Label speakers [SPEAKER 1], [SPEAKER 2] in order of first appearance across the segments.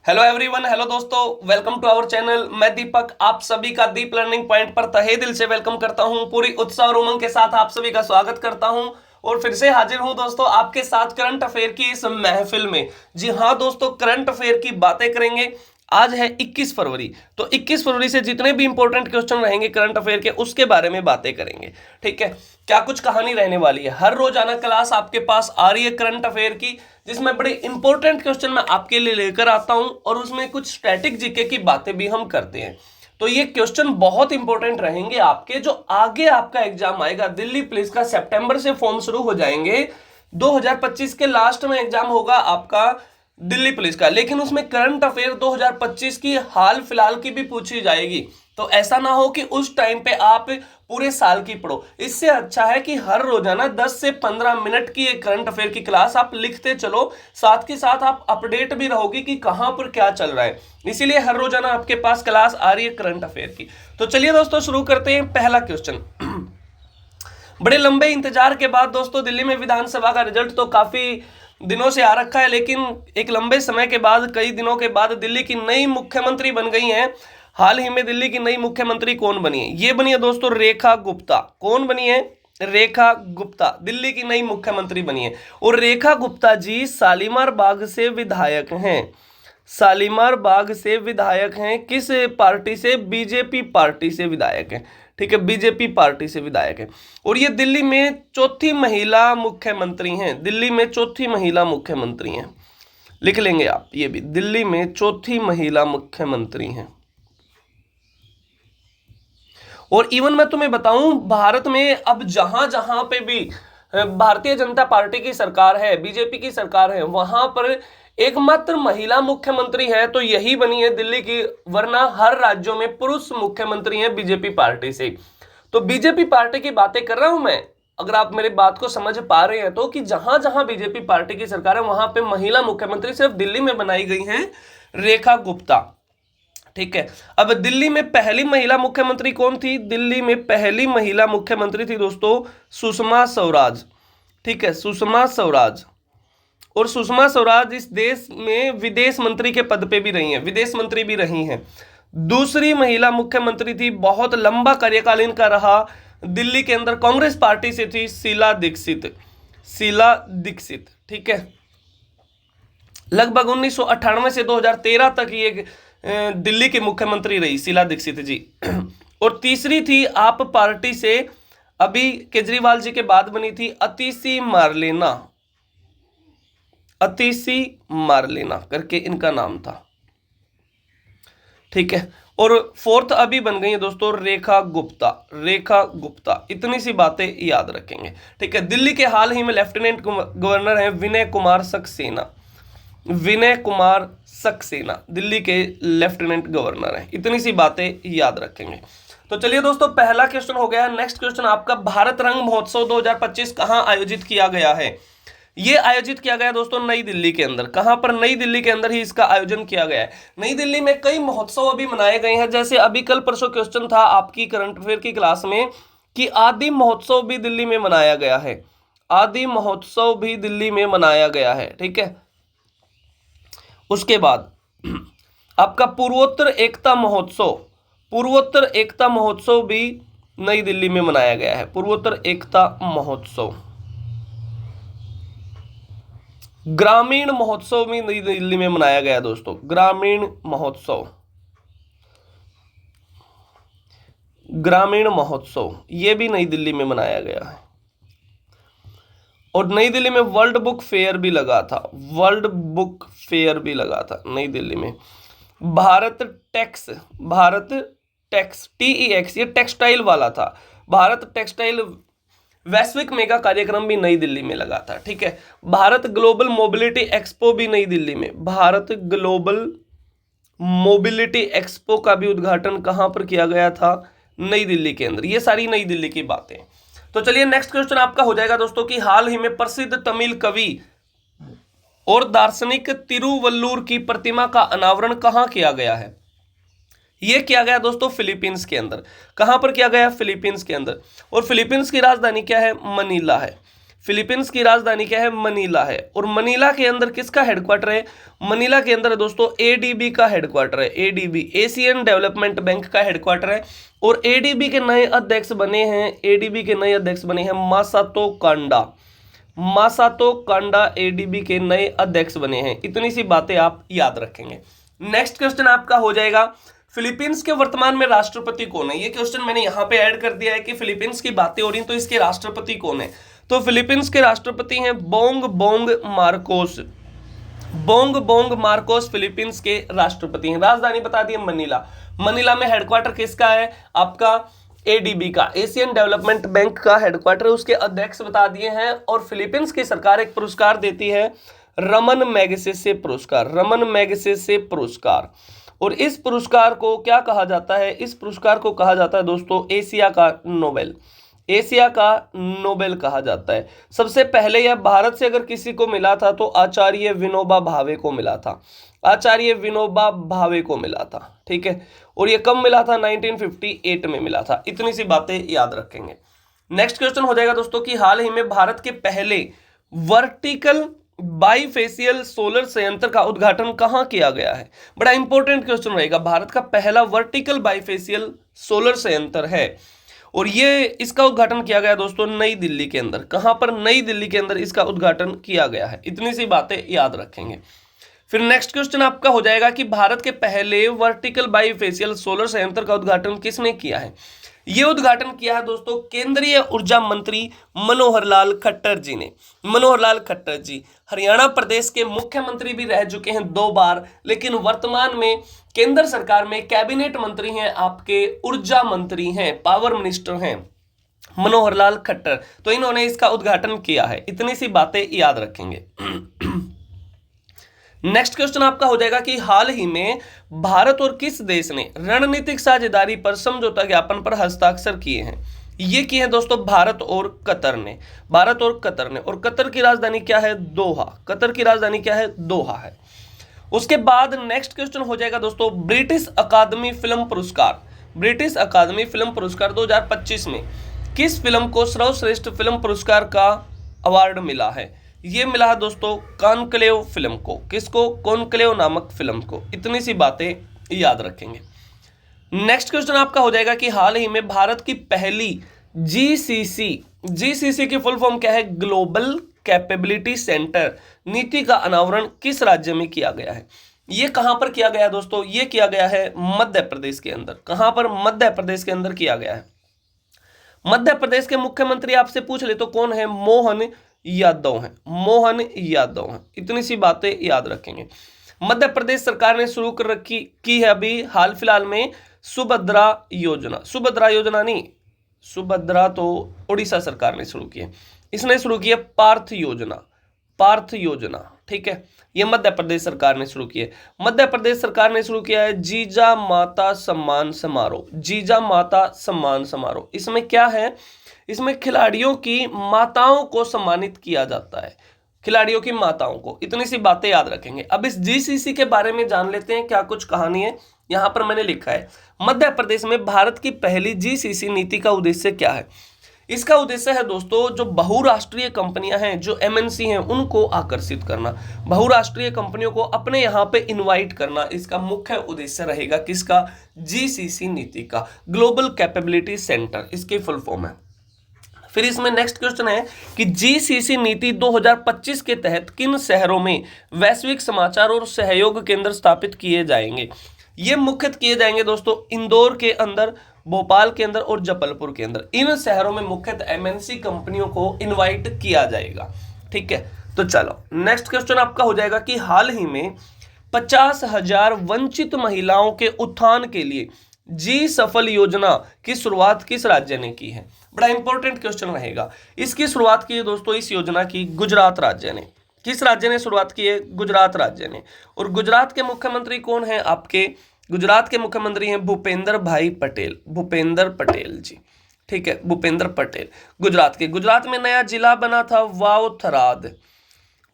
[SPEAKER 1] Hello everyone, hello दोस्तों, welcome to our channel. मैं दीपक आप सभी का दीप लर्निंग पॉइंट पर तहे दिल से वेलकम करता हूं। पूरी उत्साह और उमंग के साथ आप सभी का स्वागत करता हूं और फिर से हाजिर हूं दोस्तों आपके साथ करंट अफेयर की इस महफिल में। जी हां दोस्तों, करंट अफेयर की बातें करेंगे। आज है 21 फरवरी, तो 21 फरवरी से जितने भी इंपॉर्टेंट क्वेश्चन रहेंगे करंट अफेयर के उसके बारे में बातें करेंगे। ठीक है, क्या कुछ कहानी रहने वाली है। हर रोजाना क्लास आपके पास आ रही है करंट अफेयर की, जिसमें बड़े इंपॉर्टेंट क्वेश्चन मैं आपके लिए लेकर आता हूं और उसमें कुछ स्टैटिक जीके की बातें भी हम करते हैं। तो ये क्वेश्चन बहुत इंपॉर्टेंट रहेंगे आपके, जो आगे आपका एग्जाम आएगा। दिल्ली पुलिस का सितंबर से फॉर्म शुरू हो जाएंगे। 2025 के लास्ट में एग्जाम होगा आपका दिल्ली पुलिस का, लेकिन उसमें करंट अफेयर 2025 की हाल फिलहाल की भी पूछी जाएगी। तो ऐसा ना हो कि उस टाइम पे आप पूरे साल की पढ़ो। इससे अच्छा है कि हर रोजाना 10 से 15 मिनट की एक करंट अफेयर की क्लास आप लिखते चलो, साथ के साथ आप अपडेट भी रहोगे कि कहां पर क्या चल रहा है। इसीलिए हर रोजाना आपके पास क्लास आ रही है करंट अफेयर की। तो चलिए दोस्तों शुरू करते हैं। पहला क्वेश्चन। बड़े लंबे इंतजार के बाद दोस्तों दिल्ली में विधानसभा का रिजल्ट तो काफी दिनों से आ रखा है, लेकिन एक लंबे समय के बाद, कई दिनों के बाद दिल्ली की नई मुख्यमंत्री बन गई हैं। हाल ही में दिल्ली की नई मुख्यमंत्री कौन बनी है? ये बनी है दोस्तों रेखा गुप्ता। कौन बनी है? रेखा गुप्ता दिल्ली की नई मुख्यमंत्री बनी है। और रेखा गुप्ता जी शालीमार बाग से विधायक हैं। शालीमार बाग से विधायक हैं। किस पार्टी से? बीजेपी पार्टी से विधायक हैं। ठीक है, बीजेपी पार्टी से विधायक है। और ये दिल्ली में चौथी महिला मुख्यमंत्री हैं। दिल्ली में चौथी महिला मुख्यमंत्री हैं। लिख लेंगे आप ये भी, दिल्ली में चौथी महिला मुख्यमंत्री हैं। और इवन मैं तुम्हें बताऊं, भारत में अब जहां जहां पे भी भारतीय जनता पार्टी की सरकार है, बीजेपी की सरकार है, वहां पर एकमात्र महिला मुख्यमंत्री है तो यही बनी है दिल्ली की। वरना हर राज्यों में पुरुष मुख्यमंत्री हैं बीजेपी पार्टी से। तो बीजेपी पार्टी की बातें कर रहा हूं मैं, अगर आप मेरी बात को समझ पा रहे हैं तो, कि जहां जहां बीजेपी पार्टी की सरकार है वहां पे महिला मुख्यमंत्री सिर्फ दिल्ली में बनाई गई हैं रेखा गुप्ता। ठीक है, अब दिल्ली में पहली महिला मुख्यमंत्री कौन थी? दिल्ली में पहली महिला मुख्यमंत्री थी दोस्तों सुषमा स्वराज। ठीक है, सुषमा स्वराज। और सुषमा स्वराज इस देश में विदेश मंत्री के पद पे भी रही हैं, विदेश मंत्री भी रही हैं। दूसरी महिला मुख्यमंत्री थी, बहुत लंबा कार्यकाल इनका रहा, दिल्ली के अंदर कांग्रेस पार्टी से थी, शीला दीक्षित। शीला दीक्षित। ठीक है, लगभग 1998 से 2013 तक ये दिल्ली की मुख्यमंत्री रही शीला दीक्षित जी। और तीसरी थी आप पार्टी से, अभी केजरीवाल जी के बाद बनी थी, अतिशी मारलेना। अतिशी मारलेना करके इनका नाम था। ठीक है, और फोर्थ अभी बन गई है दोस्तों रेखा गुप्ता। रेखा गुप्ता, इतनी सी बातें याद रखेंगे। ठीक है, दिल्ली के हाल ही में लेफ्टिनेंट गवर्नर हैं विनय कुमार सक्सेना। विनय कुमार सक्सेना दिल्ली के लेफ्टिनेंट गवर्नर हैं। इतनी सी बातें याद रखेंगे। तो चलिए दोस्तों, पहला क्वेश्चन हो गया। नेक्स्ट क्वेश्चन आपका, भारत रंग महोत्सव 2025 कहां आयोजित किया गया है? ये आयोजित किया गया दोस्तों नई दिल्ली के अंदर। कहां पर? नई दिल्ली के अंदर ही इसका आयोजन किया गया है। नई दिल्ली में कई महोत्सव अभी मनाए गए हैं, जैसे अभी कल परसों क्वेश्चन था आपकी करंट अफेयर की क्लास में कि आदि महोत्सव भी दिल्ली में मनाया गया है। आदि महोत्सव भी दिल्ली में मनाया गया है। ठीक है, उसके बाद आपका पूर्वोत्तर एकता महोत्सव, पूर्वोत्तर एकता महोत्सव भी नई दिल्ली में मनाया गया है। पूर्वोत्तर एकता महोत्सव। ग्रामीण महोत्सव भी नई दिल्ली में मनाया गया है दोस्तों। ग्रामीण महोत्सव, ग्रामीण महोत्सव ये भी नई दिल्ली में मनाया गया है। और नई दिल्ली में वर्ल्ड बुक फेयर भी लगा था। वर्ल्ड बुक फेयर भी लगा था नई दिल्ली में। Bharat tax, Bharat tax TEX, ये टेक्सटाइल वाला था। भारत टेक्सटाइल वैश्विक मेगा कार्यक्रम भी नई दिल्ली में लगा था। ठीक है, भारत ग्लोबल मोबिलिटी एक्सपो भी नई दिल्ली में। भारत ग्लोबल मोबिलिटी एक्सपो का भी उद्घाटन कहां पर किया गया था? नई दिल्ली के अंदर। ये सारी नई दिल्ली की बातें। तो चलिए नेक्स्ट क्वेश्चन आपका हो जाएगा दोस्तों कि हाल ही में प्रसिद्ध तमिल कवि और दार्शनिक तिरुवल्लुवर की प्रतिमा का अनावरण कहां किया गया है? यह किया गया दोस्तों फिलीपींस के अंदर। कहां पर किया गया? फिलीपींस के अंदर। और फिलीपींस की राजधानी क्या है? मनीला है। फिलीपींस की राजधानी क्या है, मनीला है। और मनीला के अंदर किसका हेडक्वार्टर है, मनीला के अंदर दोस्तों एडीबी का हेडक्वार्टर है, एडीबी एशियन डेवलपमेंट बैंक का हेडक्वार्टर है। और एडीबी के नए अध्यक्ष बने हैं, एडीबी के नए अध्यक्ष बने हैं मासातो कांडा, मासातो कांडा एडीबी के नए अध्यक्ष बने हैं। इतनी सी बातें आप याद रखेंगे। नेक्स्ट क्वेश्चन आपका हो जाएगा, फिलीपींस के वर्तमान में राष्ट्रपति कौन है। ये क्वेश्चन मैंने यहां पे ऐड कर दिया है कि फिलीपींस की बातें हो रही तो इसके राष्ट्रपति कौन है। तो फिलीपींस के राष्ट्रपति हैं Bong Bong Marcos, Bong Bong Marcos Philippines के राष्ट्रपति हैं। राजधानी बता दी मनीला, मनीला में हेडक्वार्टर किसका है, आपका एडीबी का, एशियन डेवलपमेंट बैंक का हेडक्वार्टर, उसके अध्यक्ष बता दिए हैं। और फिलीपींस की सरकार एक पुरस्कार देती है, रमन मैगसेसे पुरस्कार, रमन मैगसेसे पुरस्कार। और इस पुरस्कार को क्या कहा जाता है, इस पुरस्कार को कहा जाता है दोस्तों एशिया का नोबेल, एशिया का नोबेल कहा जाता है। सबसे पहले यह भारत से अगर किसी को मिला था तो आचार्य विनोबा भावे को मिला था, आचार्य विनोबा भावे को मिला था, ठीक है। और यह कब मिला था, 1958 में मिला था। इतनी सी बातें याद रखेंगे। नेक्स्ट क्वेश्चन हो जाएगा दोस्तों कि हाल ही में भारत के पहले वर्टिकल बाईफेशियल सोलर संयंत्र का उद्घाटन कहां किया गया है। बड़ा इंपॉर्टेंट क्वेश्चन रहेगा। भारत का पहला वर्टिकल बाईफेशियल सोलर संयंत्र है और ये इसका उद्घाटन किया गया दोस्तों नई दिल्ली के अंदर। कहां पर, नई दिल्ली के अंदर इसका उद्घाटन किया गया है। इतनी सी बातें याद रखेंगे। फिर नेक्स्ट क्वेश्चन आपका हो जाएगा कि भारत के पहले वर्टिकल बाईफेशियल सोलर संयंत्र का उद्घाटन किसने किया है। यह उद्घाटन किया है दोस्तों केंद्रीय ऊर्जा मंत्री मनोहर लाल खट्टर जी ने। मनोहर लाल खट्टर जी हरियाणा प्रदेश के मुख्यमंत्री भी रह चुके हैं 2 बार, लेकिन वर्तमान में केंद्र सरकार में कैबिनेट मंत्री हैं, आपके ऊर्जा मंत्री हैं, पावर मिनिस्टर हैं मनोहर लाल खट्टर। तो इन्होंने इसका उद्घाटन किया है। इतनी सी बातें याद रखेंगे। नेक्स्ट क्वेश्चन आपका हो जाएगा कि हाल ही में भारत और किस देश ने रणनीतिक साझेदारी पर समझौता ज्ञापन पर हस्ताक्षर किए हैं। ये किए हैं दोस्तों भारत और कतर ने, भारत और कतर ने। और कतर की राजधानी क्या है, दोहा, कतर की राजधानी क्या है, दोहा है। उसके बाद नेक्स्ट क्वेश्चन हो जाएगा दोस्तों ब्रिटिश अकादमी फिल्म पुरस्कार, ब्रिटिश अकादमी फिल्म पुरस्कार 2025 में किस फिल्म को सर्वश्रेष्ठ फिल्म पुरस्कार का अवार्ड मिला है। ये मिला है दोस्तों कॉन्क्लेव फिल्म को। किसको, कॉन्क्लेव नामक फिल्म को। इतनी सी बातें याद रखेंगे। नेक्स्ट क्वेश्चन आपका हो जाएगा कि हाल ही में भारत की पहली जीसीसी, जीसीसी की फुल फॉर्म क्या है, ग्लोबल कैपेबिलिटी सेंटर नीति का अनावरण किस राज्य में किया गया है। ये कहां पर किया गया है दोस्तों, ये किया गया है मध्य प्रदेश के अंदर। कहां पर, मध्य प्रदेश के अंदर किया गया है। मध्य प्रदेश के मुख्यमंत्री आपसे पूछ ले तो कौन है, मोहन यादव हैं, मोहन यादव हैं। इतनी सी बातें याद रखेंगे। मध्य प्रदेश सरकार ने शुरू कर रखी की है अभी हाल फिलहाल में सुभद्रा योजना, सुभद्रा योजना नहीं, सुभद्रा तो उड़ीसा सरकार ने शुरू की है, इसने शुरू की है पार्थ योजना, पार्थ योजना, ठीक है। यह मध्य प्रदेश सरकार ने शुरू की है। मध्य प्रदेश सरकार ने शुरू किया है जीजा माता सम्मान समारोह, जीजा माता सम्मान समारोह। इसमें क्या है, इसमें खिलाड़ियों की माताओं को सम्मानित किया जाता है, खिलाड़ियों की माताओं को। इतनी सी बातें याद रखेंगे। अब इस जीसीसी के बारे में जान लेते हैं, क्या कुछ कहानी है। यहां पर मैंने लिखा है मध्य प्रदेश में भारत की पहली जीसीसी नीति का उद्देश्य क्या है। इसका उद्देश्य है दोस्तों जो बहुराष्ट्रीय कंपनियां हैं, जो एमएनसी हैं, उनको आकर्षित करना, बहुराष्ट्रीय कंपनियों को अपने यहां पे इनवाइट करना। इसका मुख्य उद्देश्य रहेगा किसका, जीसीसी नीति का, ग्लोबल कैपेबिलिटी सेंटर इसकी फुल फॉर्म है। फिर इसमें नेक्स्ट क्वेश्चन है कि जीसीसी नीति 2025 के तहत किन शहरों में वैश्विक समाचार और सहयोग केंद्र स्थापित किए जाएंगे। ये मुख्यतः किए जाएंगे दोस्तों इंदौर के अंदर, भोपाल के अंदर और जबलपुर के अंदर। इन शहरों में मुख्यतः एमएनसी कंपनियों को इनवाइट किया जाएगा, ठीक है। तो चलो नेक्स्ट क्वेश्चन आपका हो जाएगा कि हाल ही में 50,000 वंचित महिलाओं के उत्थान के लिए जी सफल योजना की शुरुआत किस राज्य ने की है। बड़ा इंपॉर्टेंट क्वेश्चन रहेगा। इसकी शुरुआत की है दोस्तों, इस योजना की गुजरात राज्य ने। किस राज्य ने शुरुआत की है, गुजरात राज्य ने। और गुजरात के मुख्यमंत्री कौन है आपके, गुजरात के मुख्यमंत्री हैं भूपेंद्र भाई पटेल, भूपेंद्र पटेल जी, ठीक है, भूपेंद्र पटेल गुजरात के। गुजरात में नया जिला बना था वावथराद,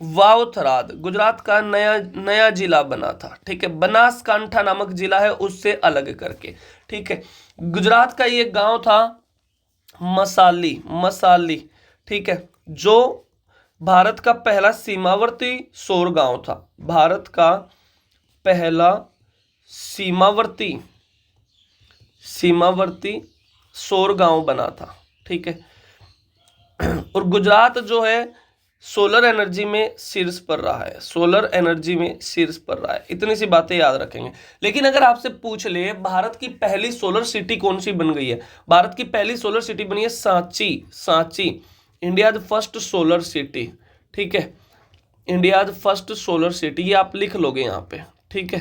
[SPEAKER 1] वावथराद गुजरात का नया जिला बना था, ठीक है। बनासकांठा नामक जिला है उससे अलग करके, ठीक है। गुजरात का ये गांव था मसाली, मसाली, ठीक है, जो भारत का पहला सीमावर्ती सौर गांव था। भारत का पहला सीमावर्ती सौर गांव बना था। ठीक है। और गुजरात जो है सोलर एनर्जी में शीर्ष पर रहा है। सोलर एनर्जी में शीर्ष पर रहा है। इतनी सी बातें याद रखेंगे। लेकिन अगर आपसे पूछ ले भारत की पहली सोलर सिटी कौन सी बन गई है, भारत की पहली सोलर सिटी बनी है Sanchi. Sanchi India first solar city. ठीक है, इंडिया फर्स्ट सोलर सिटी, ये आप लिख लोगे यहाँ पे। ठीक है,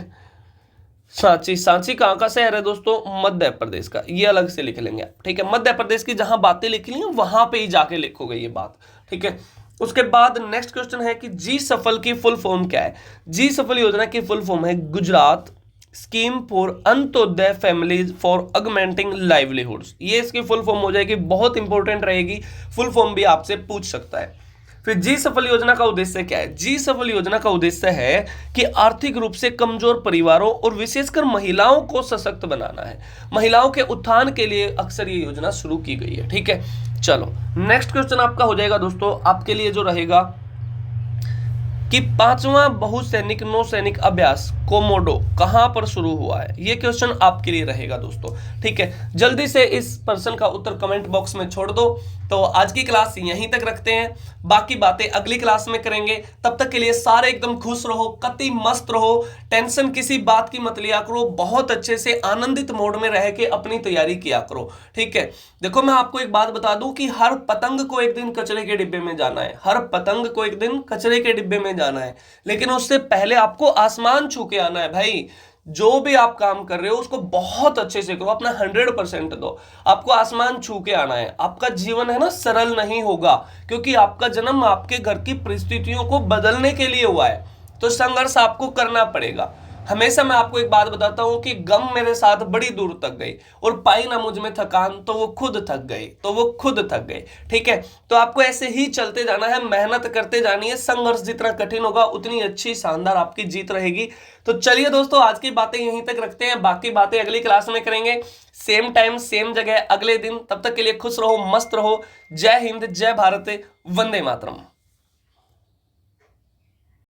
[SPEAKER 1] सांची। सांची कहाँ का शहर है दोस्तों? मध्य प्रदेश का। ये अलग से लिख लेंगे आप। ठीक है, मध्य प्रदेश की जहां बातें लिखी हैं वहां पे ही जाके लिखोगे ये बात। ठीक है, उसके बाद नेक्स्ट क्वेश्चन है कि जी सफल की फुल फॉर्म क्या है? जी सफल योजना की फुल फॉर्म है Gujarat scheme for Antyodaya families for augmenting livelihoods. ये इसकी फुल फॉर्म हो जाएगी, बहुत इंपॉर्टेंट रहेगी, फुल फॉर्म भी आपसे पूछ सकता है। फिर जी सफल योजना का उद्देश्य क्या है? जी सफल योजना का उद्देश्य है कि आर्थिक रूप से कमजोर परिवारों और विशेषकर महिलाओं को सशक्त बनाना है। महिलाओं के उत्थान के लिए अक्सर ये योजना शुरू की गई है। ठीक है, चलो नेक्स्ट क्वेश्चन आपका हो जाएगा दोस्तों, आपके लिए जो रहेगा कि 5वां बहुसैनिक नौसैनिक अभ्यास कोमोडो कहां पर शुरू हुआ है? ये क्वेश्चन आपके लिए रहेगा दोस्तों। ठीक है, जल्दी से इस प्रश्न का उत्तर कमेंट बॉक्स में छोड़ दो। तो आज की क्लास यहीं तक रखते हैं, बाकी बातें अगली क्लास में करेंगे। तब तक के लिए सारे एकदम खुश रहो, कति मस्त रहो, टेंशन किसी बात की मत लिया करो, बहुत अच्छे से आनंदित मोड में रह के अपनी तैयारी किया करो। ठीक है, देखो मैं आपको एक बात बता दूं कि हर पतंग को एक दिन कचरे के डिब्बे में जाना है। हर पतंग को एक दिन कचरे के डिब्बे में जाना है, लेकिन उससे पहले आपको आसमान छू के आना है भाई। जो भी आप काम कर रहे हो उसको बहुत अच्छे से करो, अपना 100% दो। आपको आसमान छू के आना है। आपका जीवन है ना सरल नहीं होगा, क्योंकि आपका जन्म आपके घर की परिस्थितियों को बदलने के लिए हुआ है। तो संघर्ष आपको करना पड़ेगा। हमेशा मैं आपको एक बात बताता हूं कि गम मेरे साथ बड़ी दूर तक गई और पाई ना मुझ में थकान, तो वो खुद थक गए। ठीक है, तो आपको ऐसे ही चलते जाना है, मेहनत करते जानी है। संघर्ष जितना कठिन होगा उतनी अच्छी शानदार आपकी जीत रहेगी। तो चलिए दोस्तों, आज की बातें यहीं तक रखते हैं, बाकी बातें अगली क्लास में करेंगे, सेम टाइम सेम जगह अगले दिन। तब तक के लिए खुश रहो, मस्त रहो। जय हिंद, जय भारत, वंदे मातरम।